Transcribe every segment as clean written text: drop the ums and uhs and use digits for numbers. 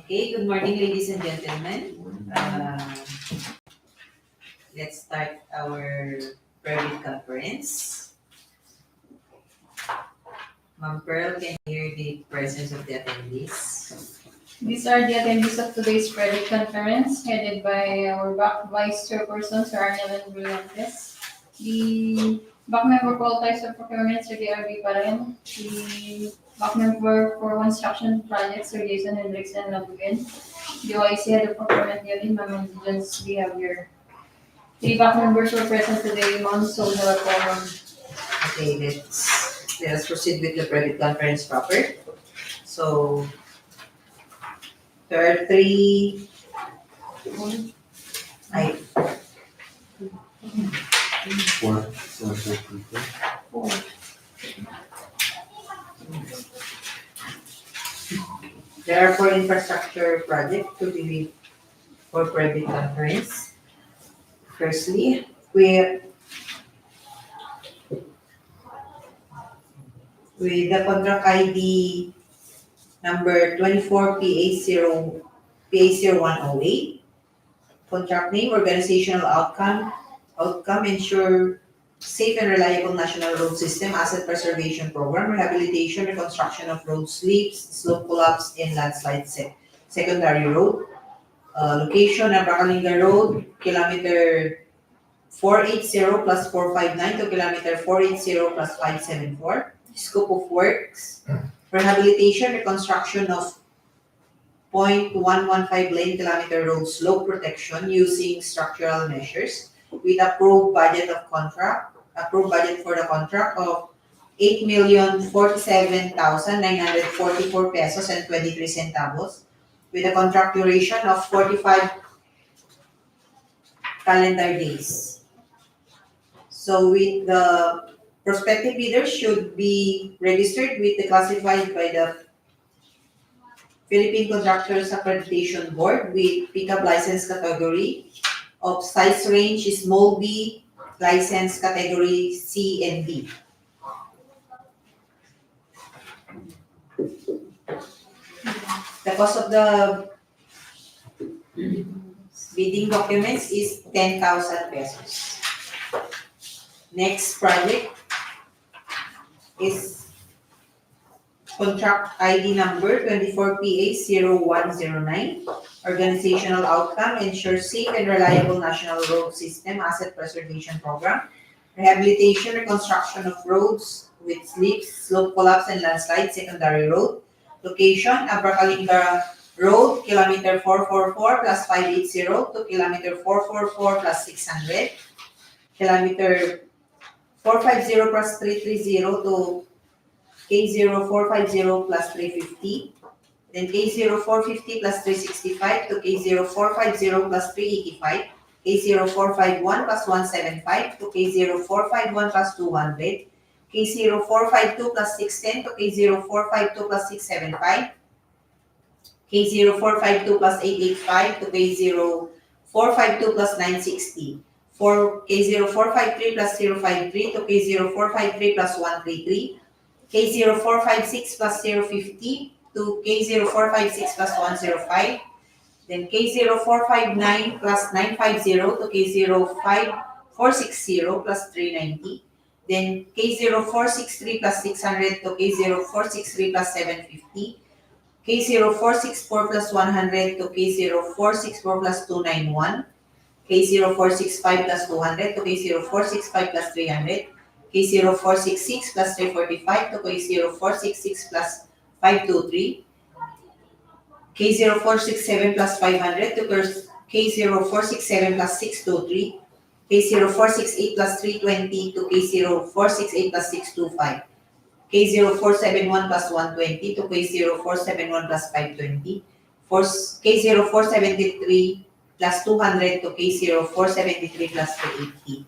Okay, good morning, ladies and gentlemen. Let's start our private conference. Ma'am Pearl, can you hear the presence of the attendees? These are the attendees of today's private conference, headed by our back Vice Chairperson, Sir Arnel Brillantes. The back member qualifies for procurement, Sir D.R.B. Paren. The back member for construction projects, Sir Jason Hendrickson Labugen. The OIC head of procurement unit, Ma'am Indigence Behavior. Three back members were present today, Ma'am, so the quorum. Okay, let us proceed with the private conference proper. So, there are three Four. There are four infrastructure projects to be for private conference. Firstly, with the contract ID number 24PA0108, contract name, organizational outcome ensure safe and reliable national road system, asset preservation program, rehabilitation, reconstruction of road slips, slope collapse, and landslide-secondary road. Location, Abra-Kalinga Road, kilometer 480 plus 459 to kilometer 480 plus 574. Scope of works, rehabilitation, reconstruction of 0.115 lane kilometer road slope protection using structural measures with approved budget for the contract of 8,047,944 pesos and 23 centavos with a contract duration of 45 calendar days. So with the prospective bidders should be registered with the classified by the Philippine Contractors Accreditation Board with pickup license category of size range small b, license category C and D. The cost of the bidding documents is 10,000 pesos. Next project is contract ID number 24PA0109. Organizational outcome, ensure safe and reliable national road system asset preservation program. Rehabilitation, reconstruction of roads with slips, slope collapse, and landslide secondary road. Location, Abra-Kalinga Road, kilometer 444 plus 580 to kilometer 444 plus 600. Kilometer 450 plus 330 to K0450 plus 350. Then K0450 plus 365 to K0450 plus 385. K0451 plus 175 to K0451 plus 200. K0452 plus 610 to K0452 plus 675. K0452 plus 885 to K0452 plus 960. K0453 plus 053 to K0453 plus 133. K0456 plus 050 to K0456 plus 105. Then K0459 plus 950 to K05460 plus 390. Then K0463 plus 600 to K0463 plus 750. K0464 plus 100 to K0464 plus 291. K0465 plus 200 to K0465 plus 300. K0466 plus 345 to K0466 plus 523. K0467 plus 500 to K0467 plus 623. K0468 plus 320 to K0468 plus 625. K0471 plus 120 to K0471 plus 520. K0473 plus 200 to K0473 plus 380.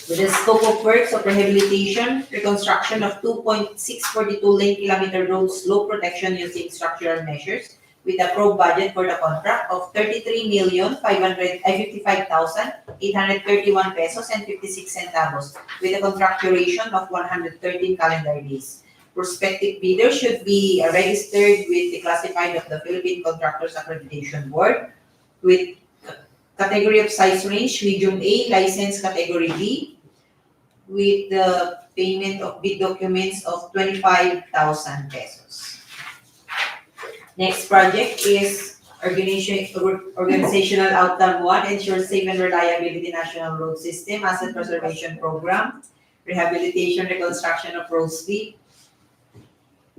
With the scope of works of rehabilitation, reconstruction of 2.642 lane kilometer road slope protection using structural measures with approved budget for the contract of 33,555,831 pesos and 56 centavos with a contract duration of 113 calendar days. Prospective bidder should be registered with the classified of the Philippine Contractors Accreditation Board with category of size range medium A, license category B, with the payment of bid documents of 25,000 pesos. Next project is organizational outcome 1, ensure safe and reliability national road system, asset preservation program, rehabilitation, reconstruction of road sleep,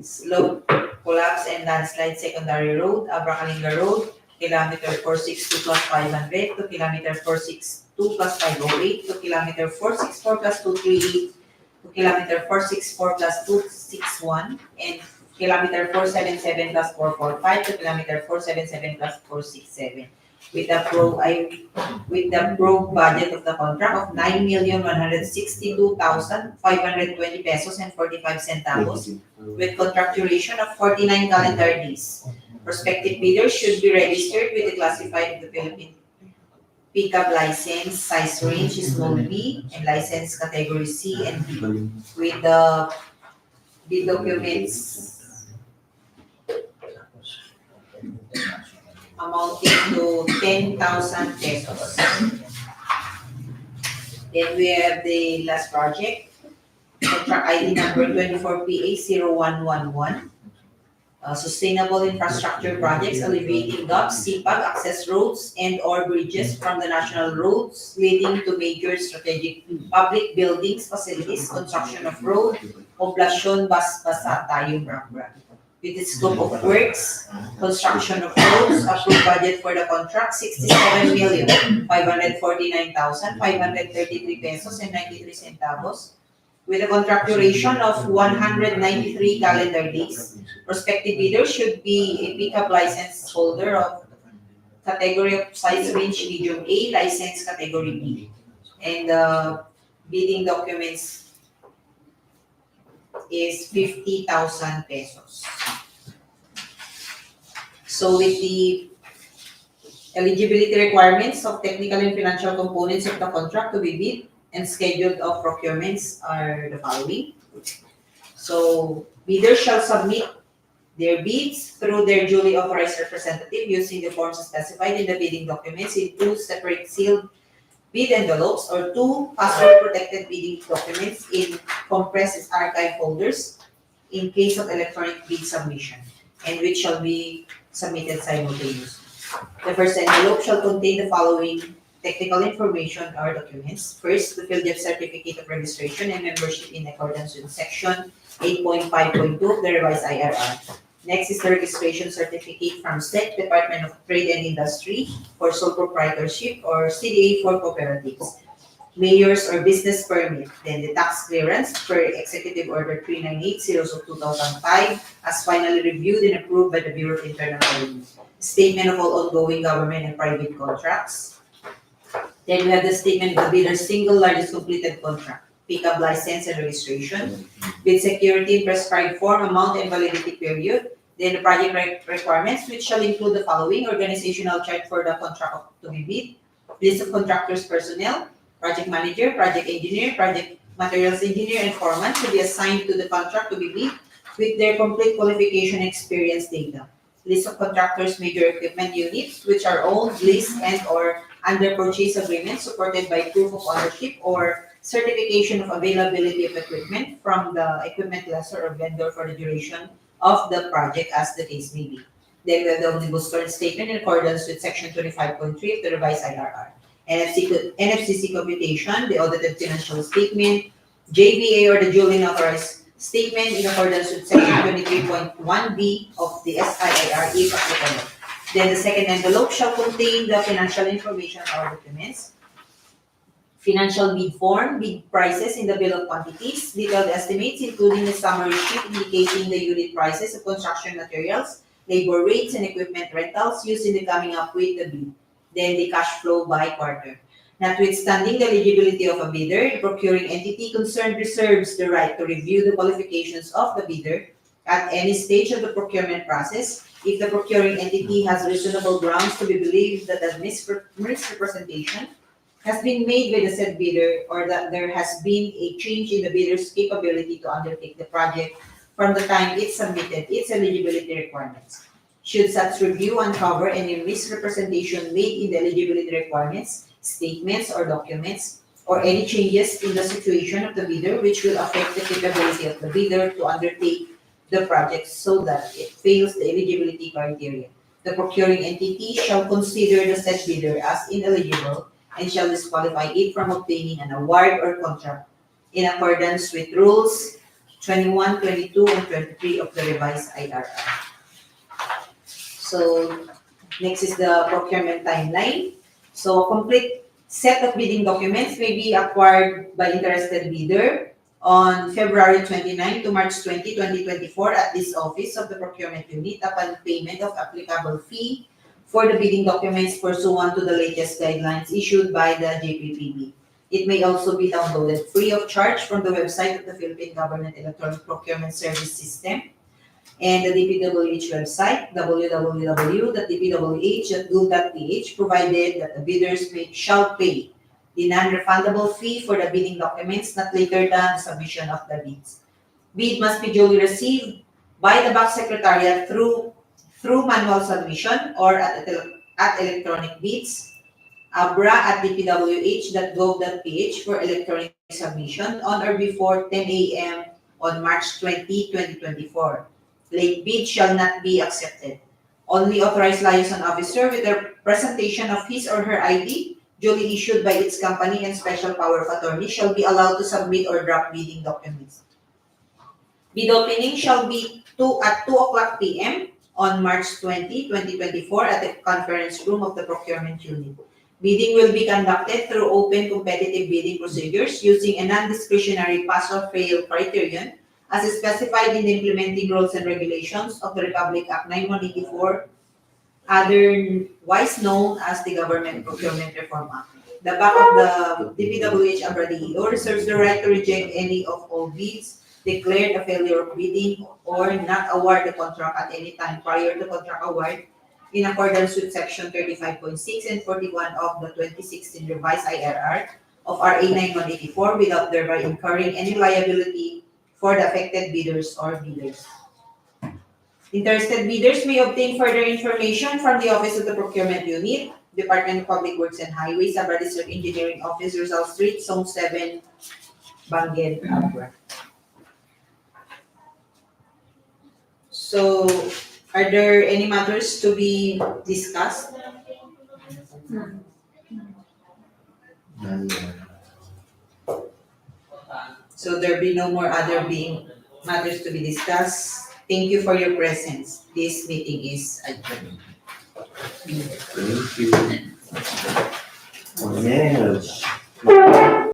slope collapse and landslide-secondary road, Abra-Kalinga road, kilometer 462 plus 500 to kilometer 462 plus 508 to kilometer 464 plus 238 to kilometer 464 plus 261 and kilometer 477 plus 445 to kilometer 477 plus 467 with the approved budget of the contract of 9,162,520 pesos and 45 centavos with contract duration of 49 calendar days. Prospective bidders should be registered with the classified of the Philippine pickup license, size range is small B, and license category C and D, with the bid documents amounting to 10,000 pesos. Then we have the last project, contract ID number 24PA0111. Sustainable infrastructure projects alleviating gaps, CPAG, access roads and/or bridges from the national roads leading to major strategic public buildings, facilities, construction of road, poblasyon, basa, tayong Abra. With the scope of works, construction of roads, approved budget for the contract, 67,549,533 pesos and 93 centavos. With a contract duration of 193 calendar days. Prospective bidder should be a pickup license holder of category of size range medium A, license category B. And the bidding documents is 50,000 pesos. So with the eligibility requirements of technical and financial components of the contract to be bid and scheduled of procurements are the following. So bidders shall submit their bids through their duly authorized representative using the forms specified in the bidding documents in 2 separate sealed bid envelopes or 2 password-protected bidding documents in compressed archive folders in case of electronic bid submission, and which shall be submitted simultaneously. The first envelope shall contain the following technical information or documents. First, the field of certificate of registration and membership in accordance with section 8.5.2 of the revised IRR. Next is the registration certificate from SEC, Department of Trade and Industry for sole proprietorship or CDA for cooperatives. Mayor's or business permit, then the tax clearance per Executive Order 398 of 2005 as finally reviewed and approved by the Bureau of Internal Revenue. Statement of all ongoing government and private contracts. Then we have the statement of the bidder's single largest completed contract, pickup license and registration, bid security in prescribed form, amount and validity period. Then the project requirements, which shall include the following: organizational chart for the contract to be bid, list of contractors personnel, project manager, project engineer, project materials engineer, and foreman to be assigned to the contract to be bid with their complete qualification experience data. List of contractors' major equipment units which are owned, leased, and or under purchase agreement supported by proof of ownership or certification of availability of equipment from the equipment lessor or vendor for the duration of the project as the case may be. Then we have the omnibus term statement in accordance with section 25.3 of the revised IRR. NFCC computation, the audited financial statement, JVA or the duly authorized statement in accordance with section 23.1B of the SIIR if applicable. Then the second envelope shall contain the financial information or documents, financial bid form, bid prices in the bill of quantities, detailed estimates including the summary sheet indicating the unit prices of construction materials, labor rates, and equipment rentals used in the coming up with the bid. Then the cash flow by quarter. Notwithstanding the eligibility of a bidder, the procuring entity concerned reserves the right to review the qualifications of the bidder at any stage of the procurement process if the procuring entity has reasonable grounds to be believed that a misrepresentation has been made by the said bidder or that there has been a change in the bidder's capability to undertake the project from the time it submitted its eligibility requirements. Should such review uncover any misrepresentation made in the eligibility requirements, statements, or documents, or any changes in the situation of the bidder which will affect the capability of the bidder to undertake the project so that it fails the eligibility criteria, the procuring entity shall consider the said bidder as ineligible and shall disqualify it from obtaining an award or contract in accordance with rules 21, 22, and 23 of the revised IRR. So next is the procurement timeline. So a complete set of bidding documents may be acquired by interested bidder on February 29 to March 20, 2024 at this office of the procurement unit upon payment of applicable fee for the bidding documents pursuant to the latest guidelines issued by the JPPB. It may also be downloaded free of charge from the website of the Philippine Government Electronic Procurement Service System and the DPWH website, www.dpwh.gov.ph, provided that the bidders shall pay the non-refundable fee for the bidding documents not later than the submission of the bids. Bid must be duly received by the Back Secretariat through manual submission or at electronic bids, abra@dpwh.gov.ph for electronic submission on or before 10 a.m. on March 20, 2024. Late bid shall not be accepted. Only authorized liaison officer with the presentation of his or her ID duly issued by its company and special power of attorney shall be allowed to submit or draft bidding documents. Bid opening shall be at 2 o'clock p.m. on March 20, 2024 at the conference room of the procurement unit. Bidding will be conducted through open competitive bidding procedures using a non-discretionary pass-or-fail criterion as specified in the implementing rules and regulations of the Republic Act 9184, otherwise known as the Government Procurement Reform Act. The back of the DPWH Abra-Kalinga reserves the right to reject any of all bids, declared a failure of bidding, or not award the contract at any time prior to contract award in accordance with Section 35.6 and 41 of the 2016 revised IRR of RA 9184 without thereby incurring any liability for the affected bidders or bidders. Interested bidders may obtain further information from the Office of the Procurement Unit, Department of Public Works and Highways, Abra District Engineering Office, Rizal Street, Zone 7, Bangen, Abra. So, are there any matters to be discussed? None. So there be no more other matters to be discussed. Thank you for your presence. This meeting is adjourned. Thank you. Oh, yes.